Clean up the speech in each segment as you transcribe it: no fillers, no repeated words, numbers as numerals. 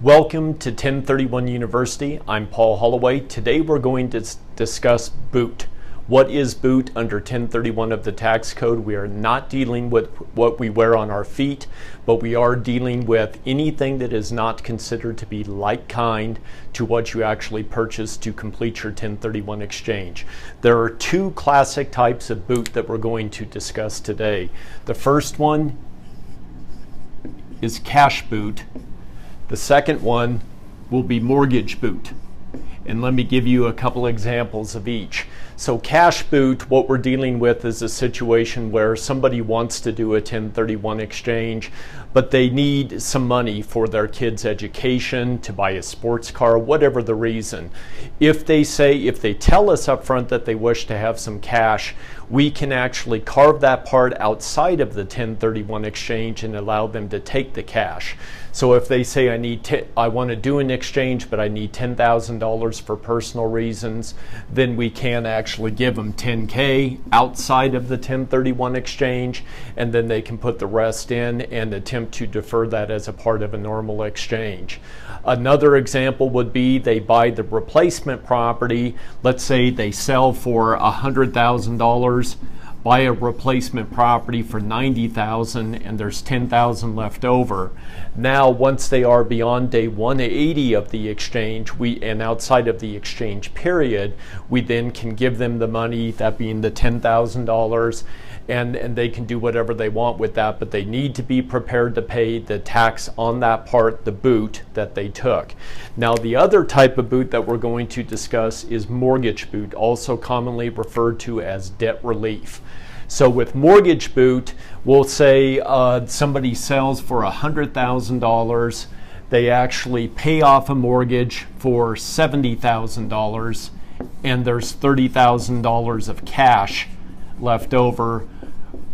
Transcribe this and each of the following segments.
Welcome to 1031 University. I'm Paul Holloway. Today we're going to discuss boot. What is boot under 1031 of the tax code? We are not dealing with what we wear on our feet, but we are dealing with anything that is not considered to be like kind to what you actually purchased to complete your 1031 exchange. There are two classic types of boot that we're going to discuss today. The first one is cash boot. The second one will be mortgage boot. And let me give you a couple examples of each. So cash boot, what we're dealing with is a situation where somebody wants to do a 1031 exchange, but they need some money for their kids' education, to buy a sports car, whatever the reason. If they tell us up front that they wish to have some cash, we can actually carve that part outside of the 1031 exchange and allow them to take the cash. So if they say, I want to do an exchange, but I need $10,000 for personal reasons, then we can actually give them $10K outside of the 1031 exchange, and then they can put the rest in and attempt to defer that as a part of a normal exchange. Another example would be they buy the replacement property. Let's say they sell for $100,000, buy a replacement property for $90,000, and there's $10,000 left over. Now, once they are beyond day 180 of the exchange, and outside of the exchange period, we then can give them the money, that being the $10,000, and they can do whatever they want with that, but they need to be prepared to pay the tax on that part, the boot that they took. Now, the other type of boot that we're going to discuss is mortgage boot, also commonly referred to as debt relief. So with mortgage boot, we'll say somebody sells for $100,000. They actually pay off a mortgage for $70,000, and there's $30,000 of cash left over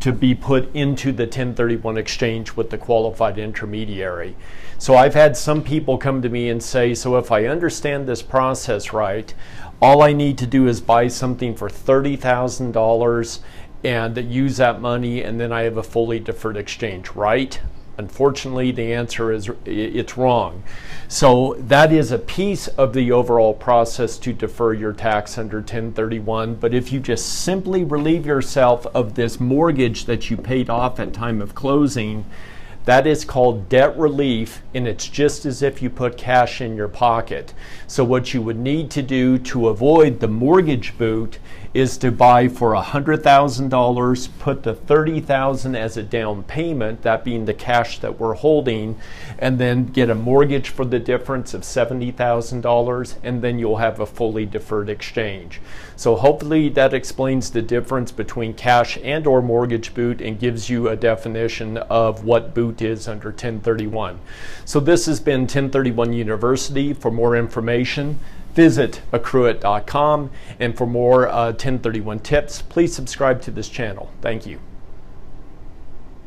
to be put into the 1031 exchange with the qualified intermediary. So I've had some people come to me and say, so if I understand this process right, all I need to do is buy something for $30,000 and use that money, and then I have a fully deferred exchange, right? Unfortunately, the answer is it's wrong. So that is a piece of the overall process to defer your tax under 1031. But if you just simply relieve yourself of this mortgage that you paid off at time of closing, that is called debt relief, and it's just as if you put cash in your pocket. So what you would need to do to avoid the mortgage boot is to buy for $100,000, put the $30,000 as a down payment, that being the cash that we're holding, and then get a mortgage for the difference of $70,000, and then you'll have a fully deferred exchange. So hopefully that explains the difference between cash and or mortgage boot and gives you a definition of what boot is under 1031. So this has been 1031 University. For more information, visit accruit.com, and for more 1031 tips, please subscribe to this channel. Thank you.